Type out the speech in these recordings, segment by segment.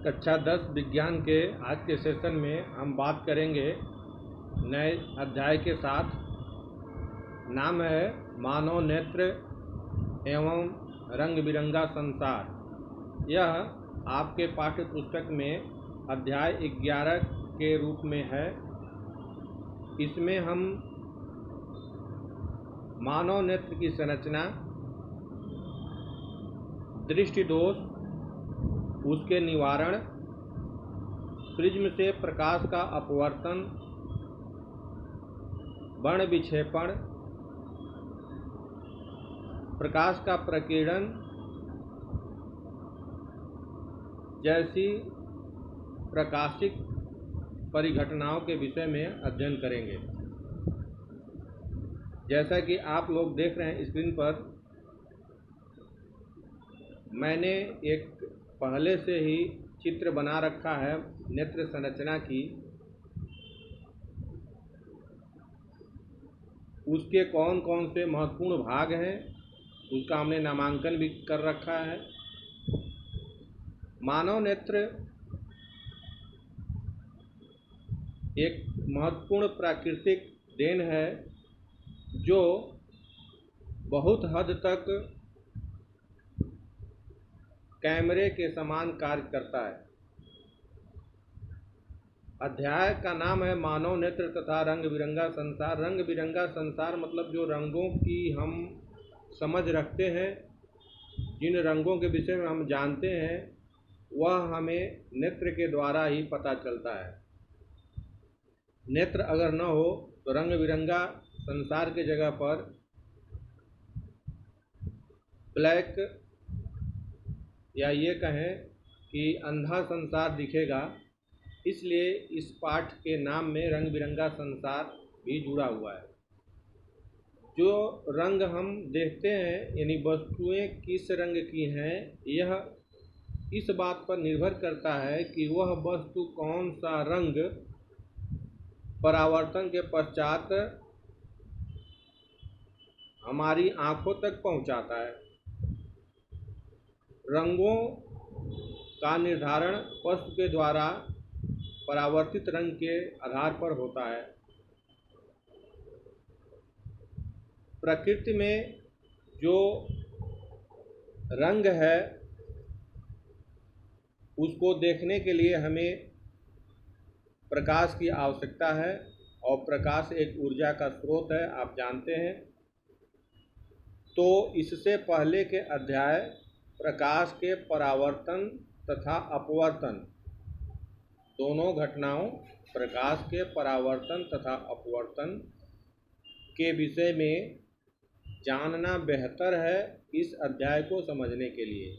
कक्षा 10 विज्ञान के आज के सेशन में हम बात करेंगे नए अध्याय के साथ। नाम है मानव नेत्र एवं रंग बिरंगा संसार। यह आपके पाठ्य पुस्तक में अध्याय 11 के रूप में है। इसमें हम मानव नेत्र की संरचना, दृष्टि दोष, उसके निवारण, प्रिज्म से प्रकाश का अपवर्तन, वर्ण विक्षेपण, प्रकाश का प्रकीर्णन जैसी प्रकाशिक परिघटनाओं के विषय में अध्ययन करेंगे। जैसा कि आप लोग देख रहे हैं स्क्रीन पर, मैंने एक पहले से ही चित्र बना रखा है नेत्र संरचना की। उसके कौन कौन से महत्वपूर्ण भाग हैं उसका हमने नामांकन भी कर रखा है। मानव नेत्र एक महत्वपूर्ण प्राकृतिक देन है जो बहुत हद तक कैमरे के समान कार्य करता है। अध्याय का नाम है मानव नेत्र तथा रंग बिरंगा संसार। रंग बिरंगा संसार मतलब जो रंगों की हम समझ रखते हैं, जिन रंगों के विषय में हम जानते हैं, वह हमें नेत्र के द्वारा ही पता चलता है। नेत्र अगर न हो तो रंग बिरंगा संसार के जगह पर ब्लैक या ये कहें कि अंधा संसार दिखेगा। इसलिए इस पाठ के नाम में रंग बिरंगा संसार भी जुड़ा हुआ है। जो रंग हम देखते हैं यानी वस्तुएं किस रंग की हैं, यह इस बात पर निर्भर करता है कि वह वस्तु कौन सा रंग परावर्तन के पश्चात हमारी आंखों तक पहुंचाता है। रंगों का निर्धारण वस्तु के द्वारा परावर्तित रंग के आधार पर होता है। प्रकृति में जो रंग है उसको देखने के लिए हमें प्रकाश की आवश्यकता है, और प्रकाश एक ऊर्जा का स्रोत है, आप जानते हैं। तो इससे पहले के अध्याय प्रकाश के परावर्तन तथा अपवर्तन दोनों घटनाओं, प्रकाश के परावर्तन तथा अपवर्तन के विषय में जानना बेहतर है इस अध्याय को समझने के लिए।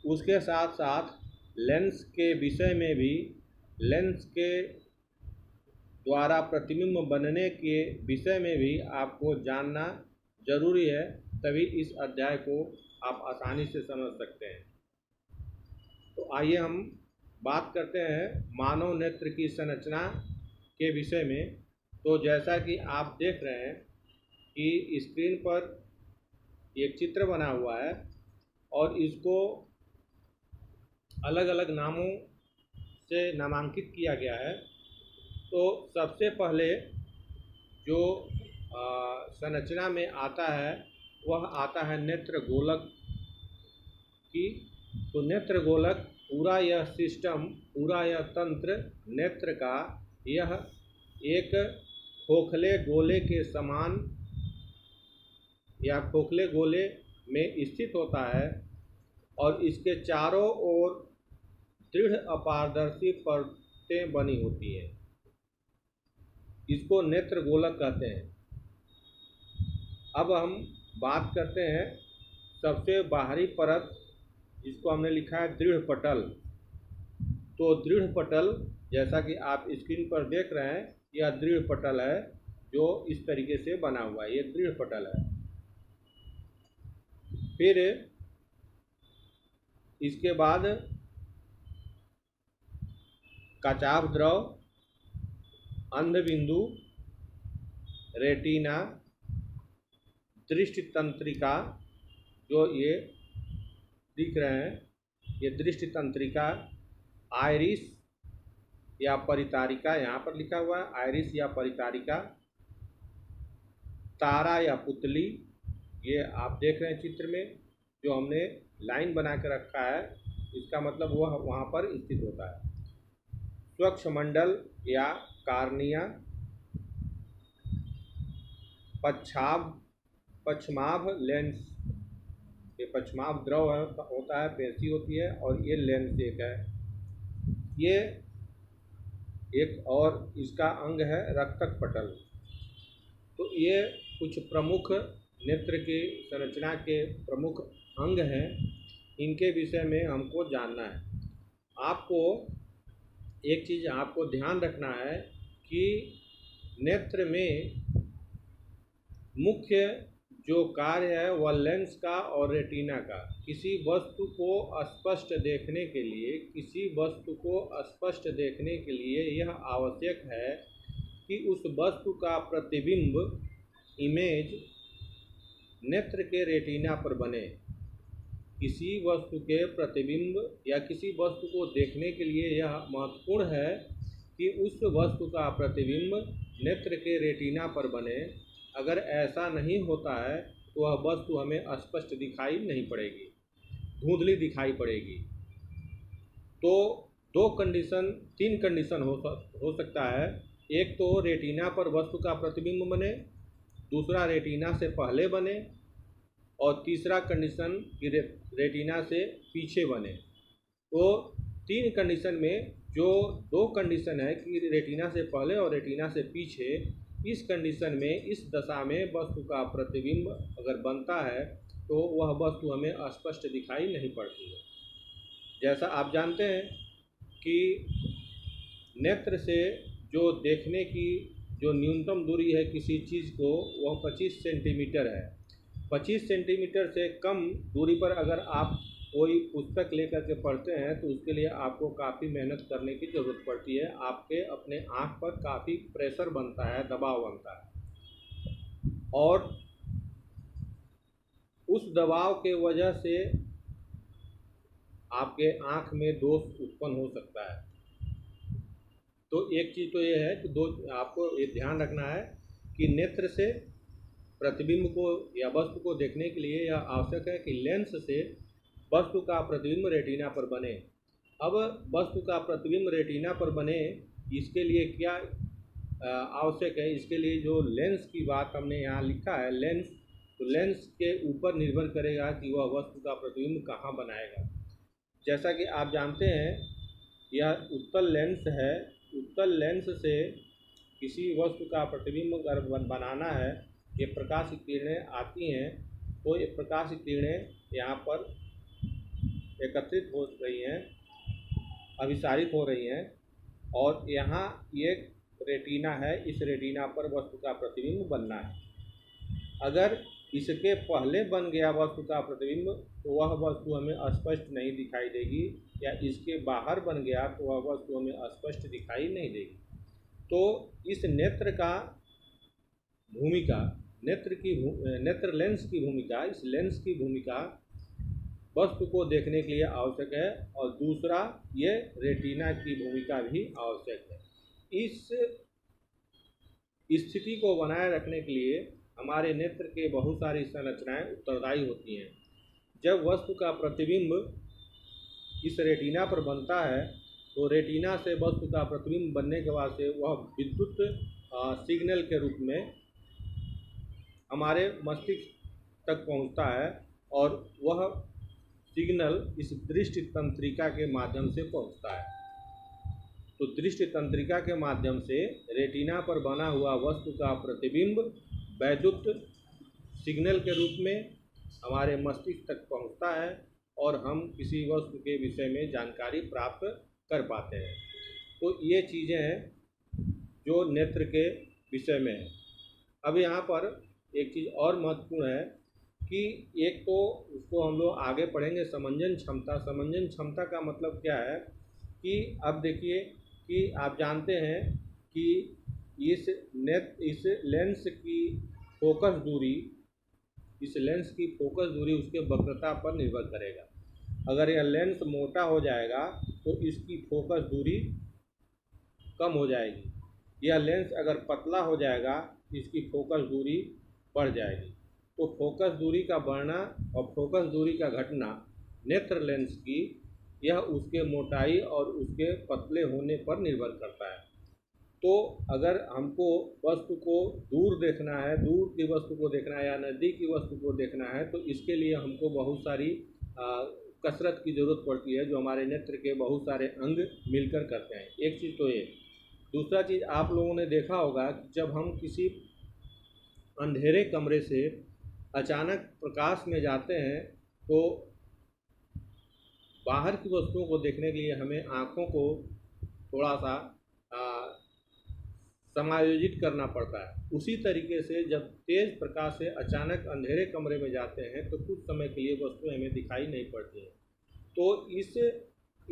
उसके साथ साथ लेंस के विषय में भी, लेंस के द्वारा प्रतिबिंब बनने के विषय में भी आपको जानना जरूरी है, तभी इस अध्याय को आप आसानी से समझ सकते हैं। तो आइए हम बात करते हैं मानव नेत्र की संरचना के विषय में। तो जैसा कि आप देख रहे हैं कि स्क्रीन पर एक चित्र बना हुआ है और इसको अलग अलग नामों से नामांकित किया गया है। तो सबसे पहले जो संरचना में आता है वह आता है नेत्र गोलक की। तो नेत्र गोलक पूरा यह सिस्टम, पूरा यह तंत्र नेत्र का यह एक खोखले गोले के समान या खोखले गोले में स्थित होता है और इसके चारों ओर दृढ़ अपारदर्शी परतें बनी होती हैं। इसको नेत्र गोलक कहते हैं। अब हम बात करते हैं सबसे बाहरी परत, जिसको हमने लिखा है दृढ़ पटल। तो दृढ़ पटल, जैसा कि आप स्क्रीन पर देख रहे हैं, यह दृढ़ पटल है जो इस तरीके से बना हुआ है। ये दृढ़ पटल है। फिर इसके बाद कचाभ द्रव, अंधबिंदु, रेटिना, दृष्टि तंत्रिका, जो ये दिख रहे हैं, ये दृष्टि तंत्रिका आइरिस या परितारिका, यहाँ पर लिखा हुआ है आइरिस या परितारिका, तारा या पुतली, ये आप देख रहे हैं चित्र में जो हमने लाइन बना के रखा है, इसका मतलब वह वहाँ पर स्थित होता है। स्वच्छ मंडल या कार्निया, पश्चाभ लेंस, ये पश्चाभ द्रव होता है, पेशी होती है, और ये लेंस एक है। ये एक और इसका अंग है रक्तक पटल। तो ये कुछ प्रमुख नेत्र की संरचना के प्रमुख अंग हैं, इनके विषय में हमको जानना है। आपको एक चीज़ आपको ध्यान रखना है कि नेत्र में मुख्य जो कार्य है वह लेंस का और रेटिना का। किसी वस्तु को स्पष्ट देखने के लिए, किसी वस्तु को स्पष्ट देखने के लिए यह आवश्यक है कि उस वस्तु का प्रतिबिंब, इमेज, नेत्र के रेटिना पर बने। किसी वस्तु के प्रतिबिंब या किसी वस्तु को देखने के लिए यह महत्वपूर्ण है कि उस वस्तु का प्रतिबिंब नेत्र के रेटिना पर बने। अगर ऐसा नहीं होता है तो वह वस्तु हमें स्पष्ट दिखाई नहीं पड़ेगी, धुंधली दिखाई पड़ेगी। तो तीन कंडीशन हो सकता है। एक तो रेटिना पर वस्तु का प्रतिबिंब बने, दूसरा रेटिना से पहले बने, और तीसरा कंडीशन कि रेटिना से पीछे बने। तो तीन कंडीशन में जो दो कंडीशन है कि रेटिना से पहले और रेटिना से पीछे, इस कंडीशन में, इस दशा में वस्तु का प्रतिबिंब अगर बनता है तो वह वस्तु हमें स्पष्ट दिखाई नहीं पड़ती है। जैसा आप जानते हैं कि नेत्र से जो देखने की जो न्यूनतम दूरी है किसी चीज़ को, वह 25 सेंटीमीटर है। 25 सेंटीमीटर से कम दूरी पर अगर आप कोई पुस्तक लेकर के पढ़ते हैं तो उसके लिए आपको काफ़ी मेहनत करने की ज़रूरत पड़ती है। आपके अपने आँख पर काफ़ी प्रेशर बनता है, दबाव बनता है, और उस दबाव के वजह से आपके आँख में दोष उत्पन्न हो सकता है। तो एक चीज़ तो ये है कि आपको ये ध्यान रखना है कि नेत्र से प्रतिबिंब को या वस्तु को देखने के लिए यह आवश्यक है कि लेंस से वस्तु का प्रतिबिंब रेटिना पर बने। अब वस्तु का प्रतिबिंब रेटिना पर बने, इसके लिए क्या आवश्यक है? इसके लिए जो लेंस की बात हमने यहाँ लिखा है, लेंस, तो लेंस के ऊपर निर्भर करेगा कि वह वस्तु का प्रतिबिंब कहाँ बनाएगा। जैसा कि आप जानते हैं यह उत्तल लेंस है। उत्तल लेंस से किसी वस्तु का प्रतिबिंब अगर बनाना है, ये प्रकाश की किरणें आती हैं, तो ये प्रकाश की किरणें यहाँ पर एकत्रित हो रही हैं, अभिसारित हो रही हैं, और यहाँ ये रेटिना है, इस रेटिना पर वस्तु का प्रतिबिंब बनना है। अगर इसके पहले बन गया वस्तु का प्रतिबिंब तो वह वस्तु हमें स्पष्ट नहीं दिखाई देगी, या इसके बाहर बन गया तो वह वस्तु हमें स्पष्ट दिखाई नहीं देगी। तो इस नेत्र का भूमिका, नेत्र लेंस की भूमिका, इस लेंस की भूमिका वस्तु को देखने के लिए आवश्यक है, और दूसरा ये रेटिना की भूमिका भी आवश्यक है। इस स्थिति को बनाए रखने के लिए हमारे नेत्र के बहुत सारी संरचनाएं उत्तरदायी होती हैं। जब वस्तु का प्रतिबिंब इस रेटिना पर बनता है तो रेटिना से वस्तु का प्रतिबिंब बनने के बाद से वह विद्युत सिग्नल के रूप में हमारे मस्तिष्क तक पहुंचता है, और वह सिग्नल इस दृष्टि तंत्रिका के माध्यम से पहुंचता है। तो दृष्टि तंत्रिका के माध्यम से रेटिना पर बना हुआ वस्तु का प्रतिबिंब वैद्युत सिग्नल के रूप में हमारे मस्तिष्क तक पहुंचता है, और हम किसी वस्तु के विषय में जानकारी प्राप्त कर पाते हैं। तो ये चीज़ें हैं जो नेत्र के विषय में है। अब यहाँ पर एक चीज़ और महत्वपूर्ण है कि एक तो उसको हम लोग आगे पढ़ेंगे, समंजन क्षमता। समंजन क्षमता का मतलब क्या है कि अब देखिए कि आप जानते हैं कि इस लेंस की फोकस दूरी, उसके वक्रता पर निर्भर करेगा। अगर यह लेंस मोटा हो जाएगा तो इसकी फोकस दूरी कम हो जाएगी। यह लेंस अगर पतला हो जाएगा इसकी फोकस दूरी बढ़ जाएगी। तो फोकस दूरी का बढ़ना और फोकस दूरी का घटना नेत्र लेंस की, यह उसके मोटाई और उसके पतले होने पर निर्भर करता है। तो अगर हमको वस्तु को दूर देखना है, दूर की वस्तु को देखना है या नज़दीक की वस्तु को देखना है, तो इसके लिए हमको बहुत सारी कसरत की ज़रूरत पड़ती है, जो हमारे नेत्र के बहुत सारे अंग मिलकर करते हैं। एक चीज़ तो ये। दूसरा चीज़, आप लोगों ने देखा होगा कि जब हम किसी अंधेरे कमरे से अचानक प्रकाश में जाते हैं तो बाहर की वस्तुओं को देखने के लिए हमें आँखों को थोड़ा सा समायोजित करना पड़ता है। उसी तरीके से जब तेज़ प्रकाश से अचानक अंधेरे कमरे में जाते हैं तो कुछ समय के लिए वस्तुएं हमें दिखाई नहीं पड़ती हैं। तो इस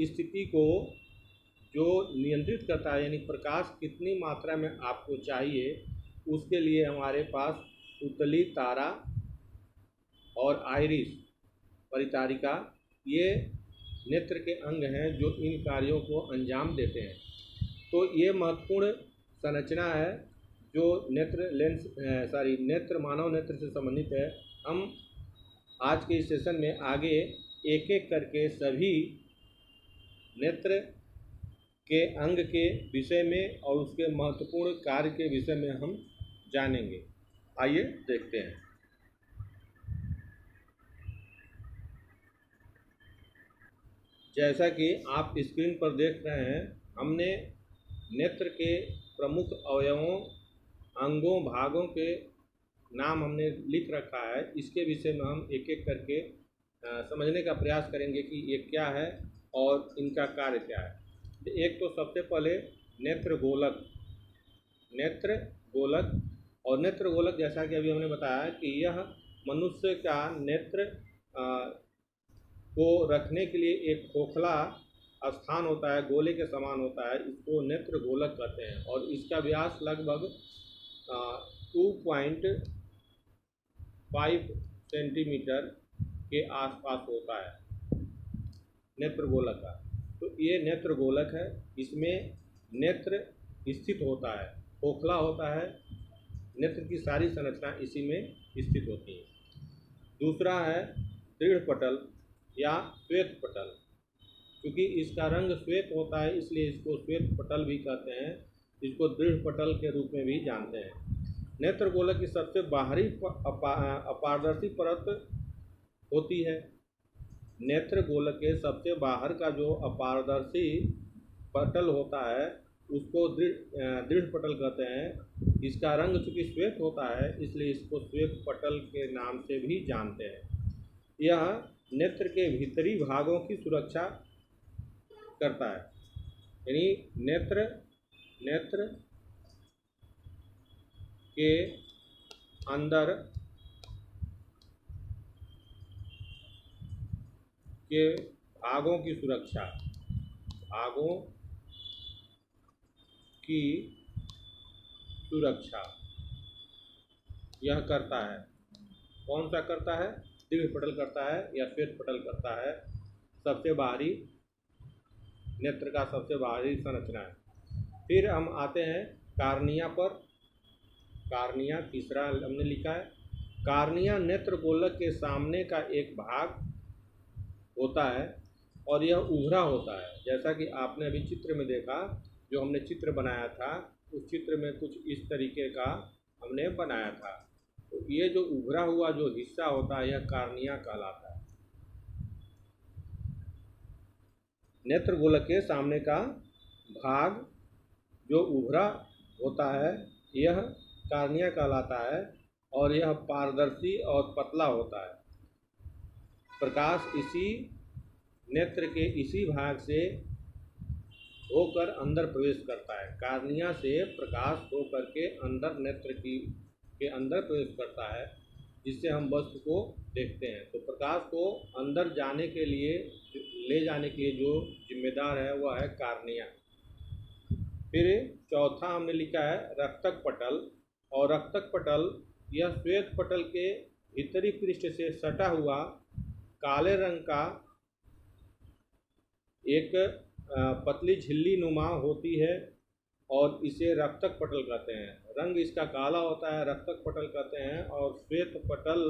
स्थिति को जो नियंत्रित करता है, यानी प्रकाश कितनी मात्रा में आपको चाहिए, उसके लिए हमारे पास उतली तारा और आइरिस परितारिका, ये नेत्र के अंग हैं जो इन कार्यों को अंजाम देते हैं। तो ये महत्वपूर्ण संरचना है जो नेत्र मानव नेत्र से संबंधित है। हम आज के इस सेशन में आगे एक एक करके सभी नेत्र के अंग के विषय में और उसके महत्वपूर्ण कार्य के विषय में हम जानेंगे। आइए देखते हैं। जैसा कि आप स्क्रीन पर देख रहे हैं, हमने नेत्र के प्रमुख अवयवों, अंगों, भागों के नाम हमने लिख रखा है। इसके विषय में हम एक एक करके समझने का प्रयास करेंगे कि ये क्या है और इनका कार्य क्या है। तो एक तो सबसे पहले नेत्र गोलक। और नेत्र गोलक, जैसा कि अभी हमने बताया कि यह मनुष्य का नेत्र को रखने के लिए एक खोखला स्थान होता है, गोले के समान होता है। इसको नेत्र गोलक कहते हैं और इसका व्यास लगभग 2.5 सेंटीमीटर के आसपास होता है नेत्र गोलक का। तो ये नेत्र गोलक है, इसमें नेत्र स्थित होता है, खोखला होता है, नेत्र की सारी संरचना इसी में स्थित होती है। दूसरा है दृढ़ पटल या श्वेत पटल। क्योंकि इसका रंग श्वेत होता है इसलिए इसको श्वेत पटल भी कहते हैं। इसको दृढ़ पटल के रूप में भी जानते हैं। नेत्र गोलक की सबसे बाहरी अपारदर्शी परत होती है। नेत्र गोलक के सबसे बाहर का जो अपारदर्शी पटल होता है उसको दृढ़ पटल कहते हैं। इसका रंग चूँकि श्वेत होता है इसलिए इसको श्वेत पटल के नाम से भी जानते हैं। यह नेत्र के भीतरी भागों की सुरक्षा करता है, यानी नेत्र के अंदर के भागों की सुरक्षा यह करता है। कौन सा करता है? दृढ़ पटल करता है या श्वेत पटल करता है। सबसे बाहरी नेत्र का सबसे बाहरी संरचना है। फिर हम आते हैं कार्निया पर। कार्निया तीसरा हमने लिखा है। कार्निया नेत्र गोलक के सामने का एक भाग होता है और यह उभरा होता है। जैसा कि आपने अभी चित्र में देखा, जो हमने चित्र बनाया था उस चित्र में कुछ इस तरीके का हमने बनाया था। तो ये जो उभरा हुआ जो हिस्सा होता है यह कार्निया कहलाता है। नेत्र गोलक के सामने का भाग जो उभरा होता है यह कार्निया कहलाता है और यह पारदर्शी और पतला होता है। प्रकाश इसी नेत्र के इसी भाग से होकर अंदर प्रवेश करता है। कार्निया से प्रकाश होकर के अंदर नेत्र के अंदर प्रवेश करता है, जिससे हम वस्तु को देखते हैं। तो प्रकाश को अंदर जाने के लिए, ले जाने के लिए जो जिम्मेदार है वह है कार्निया। फिर चौथा हमने लिखा है रक्तक पटल। और रक्तक पटल यह श्वेत पटल के भीतरी पृष्ठ से सटा हुआ काले रंग का एक पतली झिल्ली नुमा होती है और इसे रक्तक पटल कहते हैं। रंग इसका काला होता है, रक्तक पटल कहते हैं, और श्वेत पटल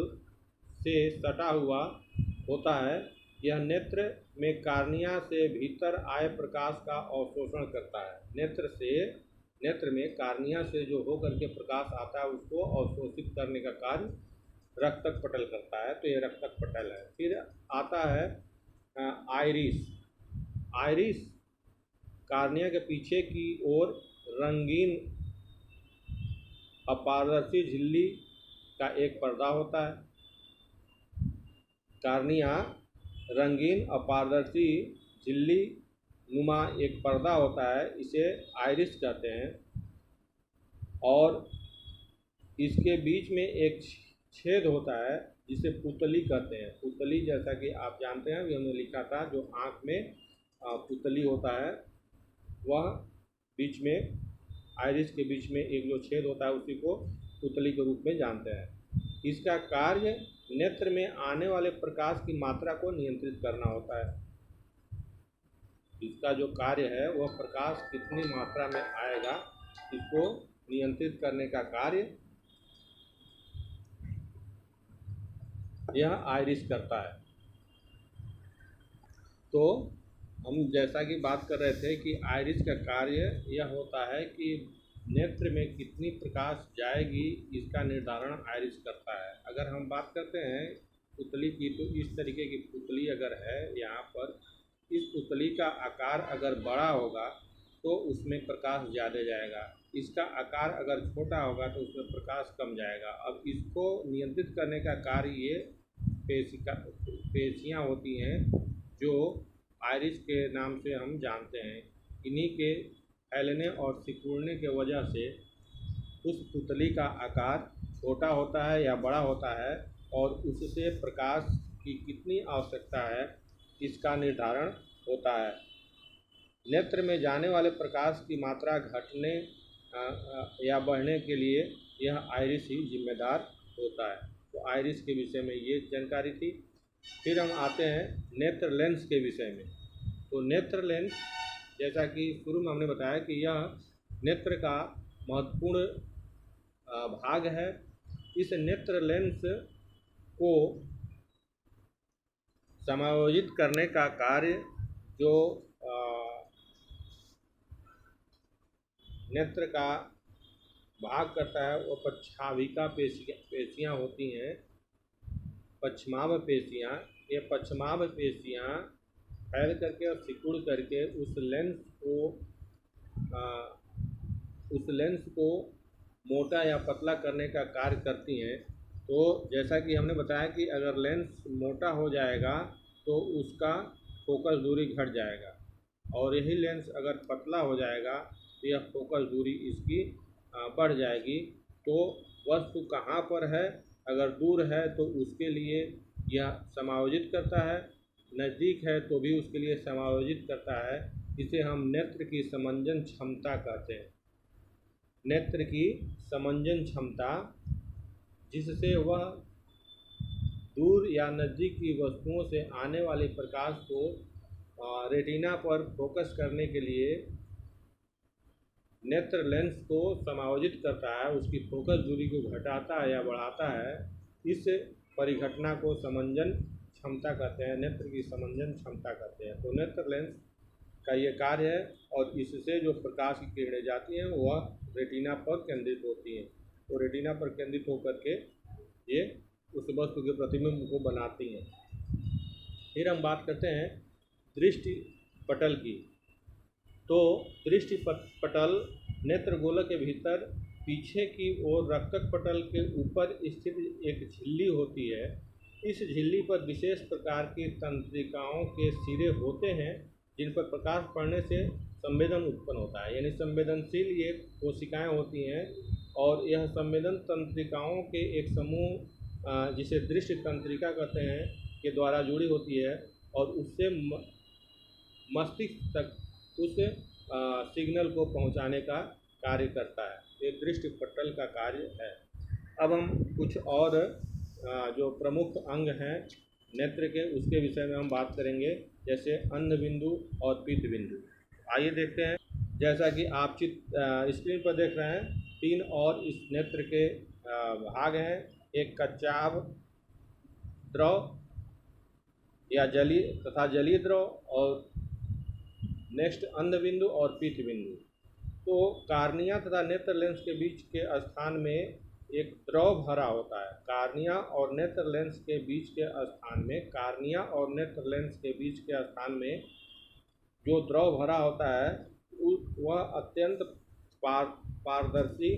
से सटा हुआ होता है। यह नेत्र में कार्निया से भीतर आए प्रकाश का अवशोषण करता है। नेत्र में कार्निया से जो होकर के प्रकाश आता है उसको अवशोषित करने का कार्य रक्तक पटल करता है। तो ये रक्तक पटल है। फिर आता है आइरिस। आइरिस कार्निया के पीछे की ओर रंगीन अपारदर्शी झिल्ली का एक पर्दा होता है। कार्निया रंगीन अपारदर्शी झिल्ली नुमा एक पर्दा होता है, इसे आइरिस कहते हैं। और इसके बीच में एक छेद होता है जिसे पुतली कहते हैं। पुतली जैसा कि आप जानते हैं, अभी हमने लिखा था, जो आँख में पुतली होता है वह बीच में, आइरिस के बीच में एक जो छेद होता है उसी को पुतली के रूप में जानते हैं। इसका कार्य नेत्र में आने वाले प्रकाश की मात्रा को नियंत्रित करना होता है। इसका जो कार्य है वह प्रकाश कितनी मात्रा में आएगा इसको नियंत्रित करने का कार्य यह आइरिस करता है। तो हम जैसा कि बात कर रहे थे कि आइरिस का कार्य यह होता है कि नेत्र में कितनी प्रकाश जाएगी इसका निर्धारण आइरिस करता है। अगर हम बात करते हैं पुतली की, तो इस तरीके की पुतली अगर है यहाँ पर, इस पुतली का आकार अगर बड़ा होगा तो उसमें प्रकाश ज़्यादा जाएगा, इसका आकार अगर छोटा होगा तो उसमें प्रकाश कम जाएगा। अब इसको नियंत्रित करने का कार्य ये पेशियाँ होती हैं जो आइरिस के नाम से हम जानते हैं। इन्हीं के फैलने और सिकुड़ने के वजह से उस पुतली का आकार छोटा होता है या बड़ा होता है और उससे प्रकाश की कितनी आवश्यकता है इसका निर्धारण होता है। नेत्र में जाने वाले प्रकाश की मात्रा घटने या बढ़ने के लिए यह आइरिस ही जिम्मेदार होता है। तो आइरिस के विषय में ये जानकारी थी। फिर हम आते हैं नेत्र लेंस के विषय में। तो नेत्र लेंस, जैसा कि शुरू में हमने बताया कि यह नेत्र का महत्वपूर्ण भाग है। इस नेत्र लेंस को समायोजित करने का कार्य जो नेत्र का भाग करता है वो पक्षाभिका पेशियाँ होती हैं, पश्चिमाभ पेशियाँ। ये पश्चिमाभ पेशियाँ फैल करके और सिकुड़ करके उस लेंस को मोटा या पतला करने का कार्य करती हैं। तो जैसा कि हमने बताया कि अगर लेंस मोटा हो जाएगा तो उसका फोकस दूरी घट जाएगा, और यही लेंस अगर पतला हो जाएगा तो यह फोकस दूरी इसकी बढ़ जाएगी। तो वस्तु कहाँ पर है, अगर दूर है तो उसके लिए यह समायोजित करता है, नज़दीक है तो भी उसके लिए समायोजित करता है। इसे हम नेत्र की समंजन क्षमता कहते हैं। नेत्र की समंजन क्षमता, जिससे वह दूर या नज़दीक की वस्तुओं से आने वाले प्रकाश को रेटिना पर फोकस करने के लिए नेत्र लेंस को समायोजित करता है, उसकी फोकस दूरी को घटाता है या बढ़ाता है। इस परिघटना को समंजन क्षमता कहते हैं, नेत्र की समंजन क्षमता कहते हैं। तो नेत्र लेंस का ये कार्य है, और इससे जो प्रकाश की किरणें जाती हैं वह रेटिना पर केंद्रित होती हैं। तो रेटिना पर केंद्रित होकर के ये उस वस्तु के प्रतिबिंब को बनाती हैं। फिर हम बात करते हैं दृष्टि पटल की। तो दृष्टि पटल नेत्र गोलक के भीतर पीछे की ओर रक्तक पटल के ऊपर स्थित एक झिल्ली होती है। इस झिल्ली पर विशेष प्रकार की तंत्रिकाओं के सिरे होते हैं जिन पर प्रकाश पड़ने से संवेदन उत्पन्न होता है। यानी संवेदनशील ये कोशिकाएं होती हैं, और यह संवेदन तंत्रिकाओं के एक समूह जिसे दृष्टि तंत्रिका कहते हैं के द्वारा जुड़ी होती है, और उससे मस्तिष्क तक उस सिग्नल को पहुंचाने का कार्य करता है। ये दृष्टि पटल का कार्य है। अब हम कुछ और जो प्रमुख अंग हैं नेत्र के, उसके विषय में हम बात करेंगे, जैसे अंध बिंदु और पीत बिंदु। आइए देखते हैं। जैसा कि आप स्क्रीन पर देख रहे हैं, 3 और इस नेत्र के भाग हैं। एक कच्चाभ द्रव या जलीय तथा जलीय द्रव, और नेक्स्ट अंध बिंदु और पीत बिंदु। तो कार्निया तथा नेत्र लेंस के बीच के स्थान में एक द्रव भरा होता है। कार्निया और नेत्र लेंस के बीच के स्थान में, कार्निया और नेत्र लेंस के बीच के स्थान में जो द्रव भरा होता है वह अत्यंत पारदर्शी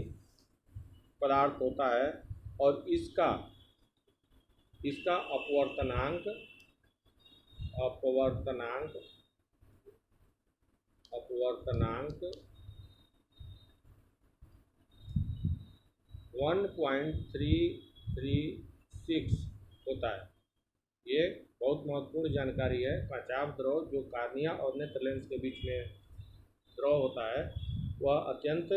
पदार्थ होता है, और इसका अपवर्तनांक 1.336 होता है। ये बहुत महत्वपूर्ण जानकारी है। कच्चाभ द्रव जो कार्निया और नेत्र लेंस के बीच में द्रव होता है वह अत्यंत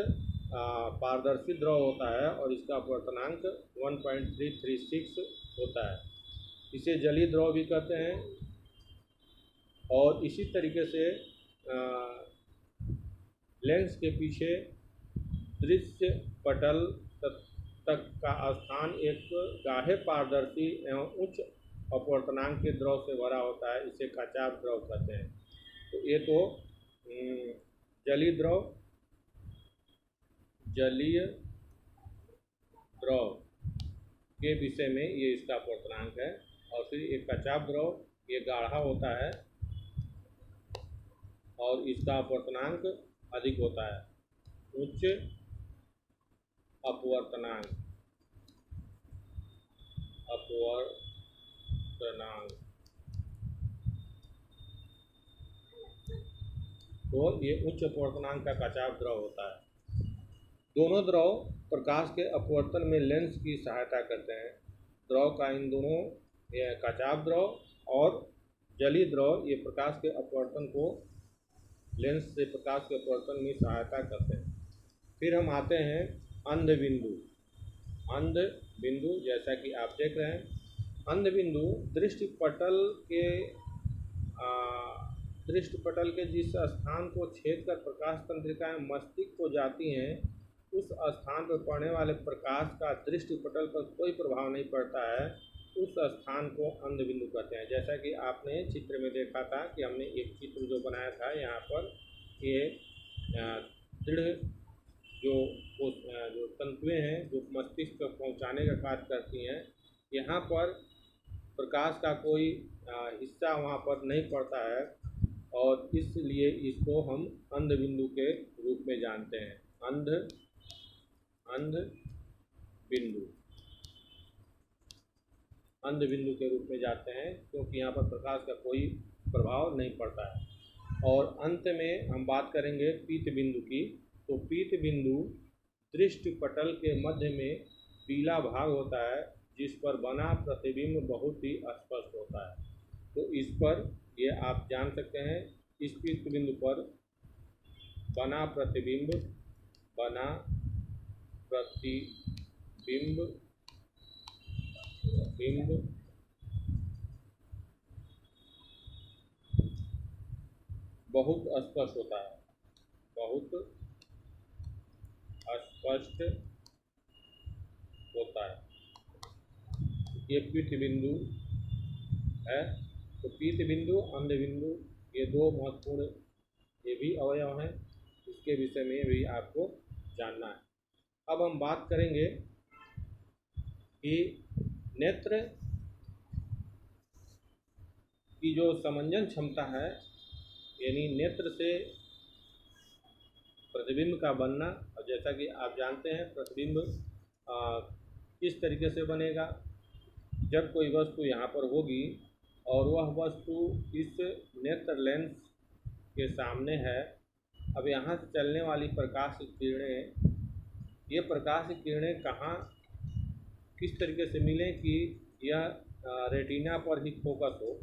पारदर्शी द्रव होता है, और इसका अपवर्तनांक 1.336 होता है। इसे जलीय द्रव भी कहते हैं। और इसी तरीके से लेंस के पीछे दृश्य पटल तक का स्थान एक गाढ़े पारदर्शी एवं उच्च अपवर्तनांक के द्रव से भरा होता है। इसे कच्चाभ द्रव कहते हैं। तो ये तो जलीय द्रव के विषय में ये इसका अपवर्तनांक है। और फिर एक कच्चाभ द्रव, ये गाढ़ा होता है और इसका अपवर्तनांक अधिक होता है, उच्च अपवर्तनांक। तो ये उच्च अपवर्तनांक का कच्चाभ द्रव होता है। दोनों द्रव प्रकाश के अपवर्तन में लेंस की सहायता करते हैं। द्रव का इन दोनों, ये कच्चाभ द्रव और जलीय द्रव, ये प्रकाश के अपवर्तन को, लेंस से प्रकाश के अपवर्तन में सहायता करते हैं। फिर हम आते हैं अंध बिंदु। अंध बिंदु, जैसा कि आप देख रहे हैं, अंध बिंदु दृष्टि पटल के जिस स्थान को छेद कर प्रकाश तंत्रिकाएं मस्तिष्क को जाती हैं, उस स्थान पर पड़ने वाले प्रकाश का दृष्टि पटल पर कोई प्रभाव नहीं पड़ता है, उस स्थान को अंध बिंदु कहते हैं। जैसा कि आपने चित्र में देखा था कि हमने एक चित्र जो बनाया था, यहाँ पर ये दृढ़ जो तंतुएं हैं जो मस्तिष्क तक पहुँचाने का कार्य करती हैं, यहाँ पर प्रकाश का कोई हिस्सा वहाँ पर नहीं पड़ता है, और इसलिए इसको हम अंध बिंदु के रूप में जानते हैं। अंध बिंदु के रूप में जानते हैं, क्योंकि यहाँ पर प्रकाश का कोई प्रभाव नहीं पड़ता है। और अंत में हम बात करेंगे पीत बिंदु की। तो पीत बिंदु दृष्टि पटल के मध्य में पीला भाग होता है, जिस पर बना प्रतिबिंब बहुत ही स्पष्ट होता है। तो इस पर ये आप जान सकते हैं, इस पीत बिंदु पर बना प्रतिबिंब बहुत स्पष्ट होता है, बहुत स्पष्ट होता है। ये पीत बिंदु है। तो पीत बिंदु, अंध बिंदु, ये दो महत्वपूर्ण ये भी अवयव हैं, इसके विषय में भी आपको जानना है। अब हम बात करेंगे कि नेत्र की जो समंजन क्षमता है, यानी नेत्र से प्रतिबिंब का बनना। और जैसा कि आप जानते हैं, प्रतिबिंब किस तरीके से बनेगा, जब कोई वस्तु यहाँ पर होगी और वह वस्तु इस नेत्र लेंस के सामने है। अब यहाँ से चलने वाली प्रकाश की किरणें, ये प्रकाश की किरणें कहाँ किस तरीके से मिलें कि यह रेटिना पर ही फोकस हो।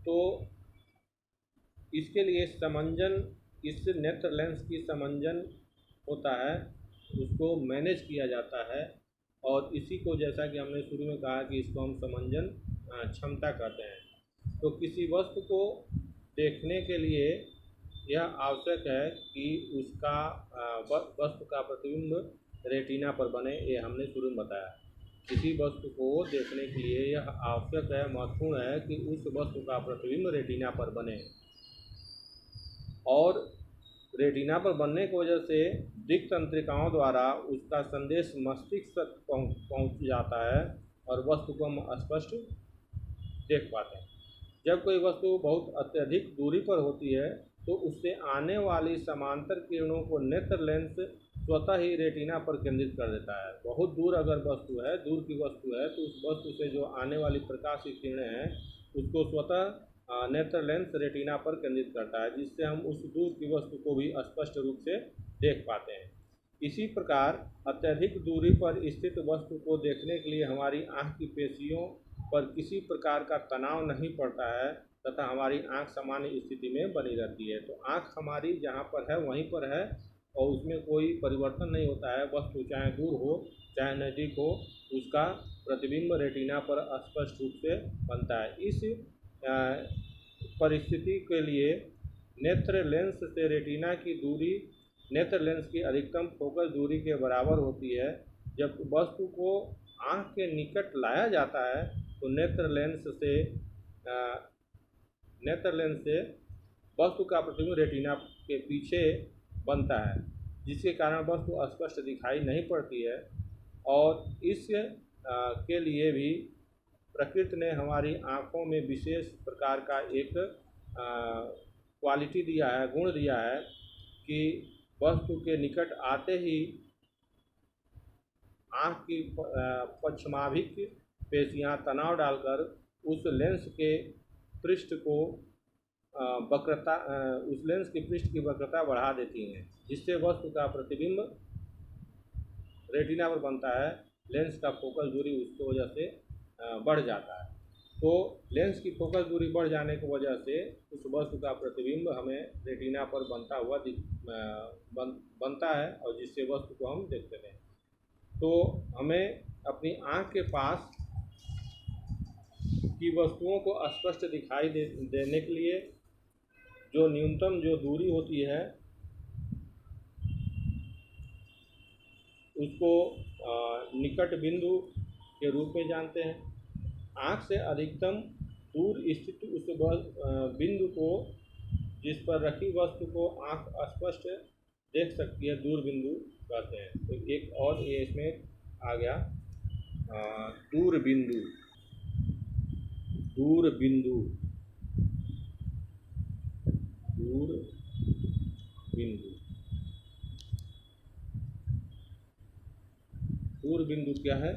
तो इसके लिए समंजन, इस नेत्र लेंस की समंजन होता है, उसको मैनेज किया जाता है। और इसी को जैसा कि हमने शुरू में कहा कि इसको हम समंजन क्षमता कहते हैं। तो किसी वस्तु को देखने के लिए यह आवश्यक है कि उसका वस्तु का प्रतिबिंब रेटिना पर बने, ये हमने शुरू में बताया। किसी वस्तु को देखने के लिए यह आवश्यक है, महत्वपूर्ण है कि उस वस्तु का प्रतिबिंब रेटिना पर बने, और रेटिना पर बनने की वजह से दिक् तंत्रिकाओं द्वारा उसका संदेश मस्तिष्क तक पहुँच जाता है और वस्तु को हम स्पष्ट देख पाते हैं। जब कोई वस्तु बहुत अत्यधिक दूरी पर होती है तो उससे आने वाली समांतर किरणों को नेत्र लेंस स्वतः ही रेटिना पर केंद्रित कर देता है। बहुत दूर अगर वस्तु है, दूर की वस्तु है, तो उस वस्तु से जो आने वाली प्रकाश की किरणें हैं उसको स्वतः नेत्र लेंस रेटिना पर केंद्रित करता है, जिससे हम उस दूर की वस्तु को भी स्पष्ट रूप से देख पाते हैं। इसी प्रकार अत्यधिक दूरी पर स्थित वस्तु को देखने के लिए हमारी आँख की पेशियों पर किसी प्रकार का तनाव नहीं पड़ता है तथा हमारी आँख सामान्य स्थिति में बनी रहती है। तो आँख हमारी जहाँ पर है वहीं पर है और उसमें कोई परिवर्तन नहीं होता है। वस्तु चाहे दूर हो चाहे नज़दीक हो, उसका प्रतिबिंब रेटिना पर स्पष्ट रूप से बनता है। इस परिस्थिति के लिए नेत्र लेंस से रेटिना की दूरी नेत्र लेंस की अधिकतम फोकस दूरी के बराबर होती है। जब वस्तु को आँख के निकट लाया जाता है तो नेत्र लेंस से वस्तु का प्रतिबिंब रेटिना के पीछे बनता है, जिसके कारण वस्तु स्पष्ट दिखाई नहीं पड़ती है। और इस के लिए भी प्रकृति ने हमारी आँखों में विशेष प्रकार का एक क्वालिटी दिया है, गुण दिया है कि वस्तु के निकट आते ही आँख की पश्चिमाभिक पेशियाँ तनाव डालकर उस लेंस के पृष्ठ को उस लेंस के पृष्ठ की वक्रता बढ़ा देती हैं, जिससे वस्तु का प्रतिबिंब रेटिना पर बनता है। लेंस का फोकस दूरी उसकी वजह से बढ़ जाता है। तो लेंस की फोकस दूरी बढ़ जाने की वजह से उस वस्तु का प्रतिबिंब हमें रेटिना पर बनता हुआ बनता है और जिससे वस्तु को हम देखते हैं। तो हमें अपनी आँख के पास की वस्तुओं को स्पष्ट दिखाई देने के लिए जो न्यूनतम जो दूरी होती है उसको निकट बिंदु के रूप में जानते हैं। आँख से अधिकतम दूर स्थित उस बिंदु को जिस पर रखी वस्तु को आँख स्पष्ट देख सकती है दूर बिंदु कहते हैं। तो एक और ये इसमें आ गया दूर बिंदु। दूर बिंदु दूर बिंदु दूर बिंदु क्या है?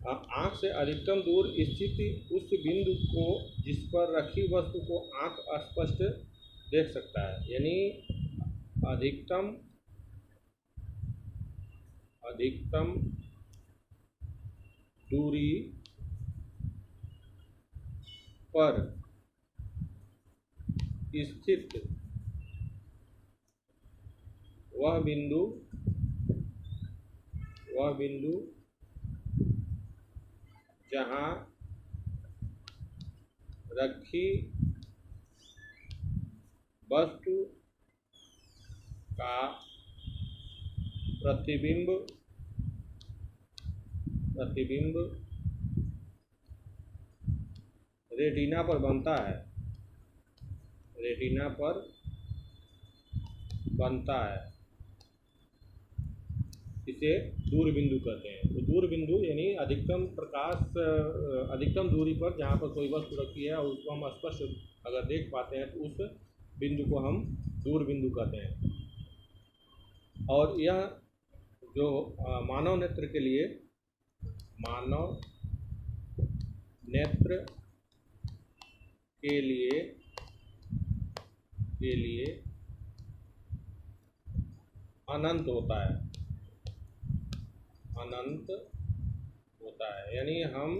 आँख से अधिकतम दूर स्थित उस बिंदु को जिस पर रखी वस्तु को आँख स्पष्ट देख सकता है। यानी अधिकतम दूरी पर स्थित वह बिंदु जहाँ रखी वस्तु का प्रतिबिंब रेटिना पर बनता है, इसे दूर बिंदु कहते हैं। तो दूर बिंदु यानी अधिकतम दूरी पर जहाँ पर कोई वस्तु रखी है और उसको हम स्पष्ट अगर देख पाते हैं तो उस बिंदु को हम दूर बिंदु कहते हैं। और यह जो मानव नेत्र के लिए अनंत होता है। यानी हम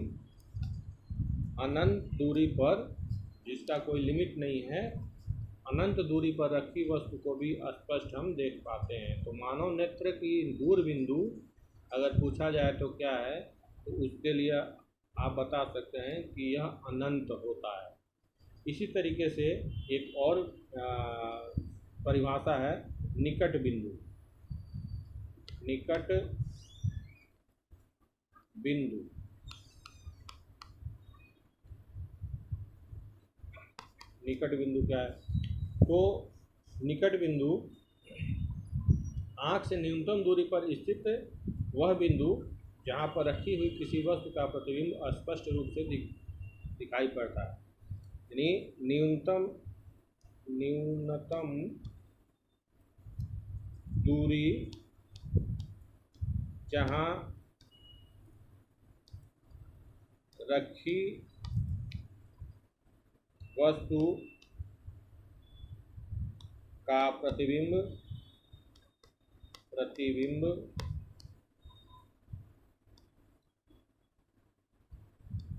अनंत दूरी पर, जिसका कोई लिमिट नहीं है, अनंत दूरी पर रखी वस्तु को भी स्पष्ट हम देख पाते हैं। तो मानव नेत्र की दूर बिंदु अगर पूछा जाए तो क्या है, तो उसके लिए आप बता सकते हैं कि यह अनंत होता है। इसी तरीके से एक और परिभाषा है निकट बिंदु। निकट बिंदु निकट बिंदु क्या है? तो निकट बिंदु आँख से न्यूनतम दूरी पर स्थित वह बिंदु जहाँ पर रखी हुई किसी वस्तु का प्रतिबिंब स्पष्ट रूप से दिखाई पड़ता है। यानी न्यूनतम दूरी जहाँ रखी वस्तु का प्रतिबिंब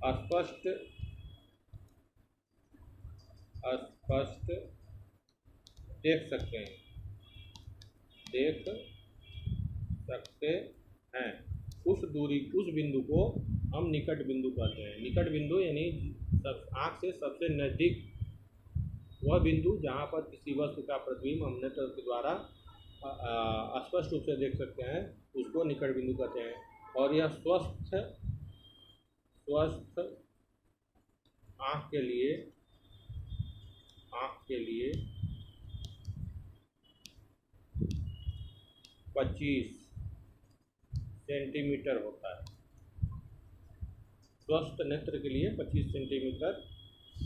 स्पष्ट देख सकते हैं, उस बिंदु को हम निकट बिंदु कहते हैं। निकट बिंदु यानी आँख से सबसे नज़दीक वह बिंदु जहाँ पर किसी वस्तु का प्रतिबिंब हम नेत्र के द्वारा स्पष्ट रूप से देख सकते हैं, उसको निकट बिंदु कहते हैं। और यह स्वस्थ आँख के लिए 25 सेंटीमीटर होता है। स्वस्थ नेत्र के लिए 25 सेंटीमीटर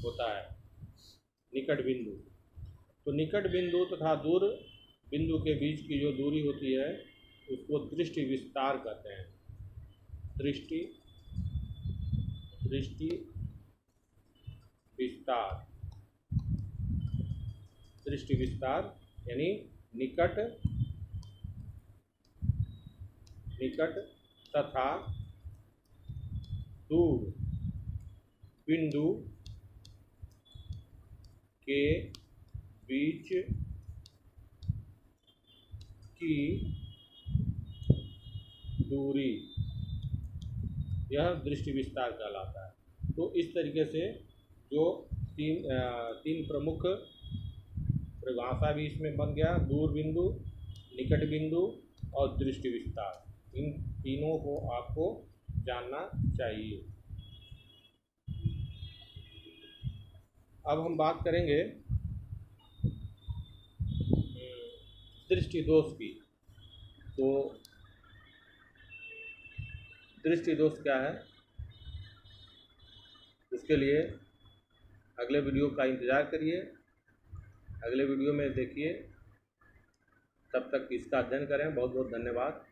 होता है निकट बिंदु। तो निकट बिंदु तथा दूर बिंदु के बीच की जो दूरी होती है उसको दृष्टि विस्तार कहते हैं। दृष्टि विस्तार यानी निकट तथा दूर बिंदु के बीच की दूरी, यह दृष्टि विस्तार कहलाता है। तो इस तरीके से जो तीन प्रमुख परिभाषा भी इसमें बन गया, दूर बिंदु, निकट बिंदु और दृष्टि विस्तार। इन तीनों को आपको जानना चाहिए। अब हम बात करेंगे दृष्टि दोष की। तो दृष्टि दोष क्या है, उसके लिए अगले वीडियो का इंतज़ार करिए, अगले वीडियो में देखिए। तब तक इसका अध्ययन करें। बहुत बहुत धन्यवाद।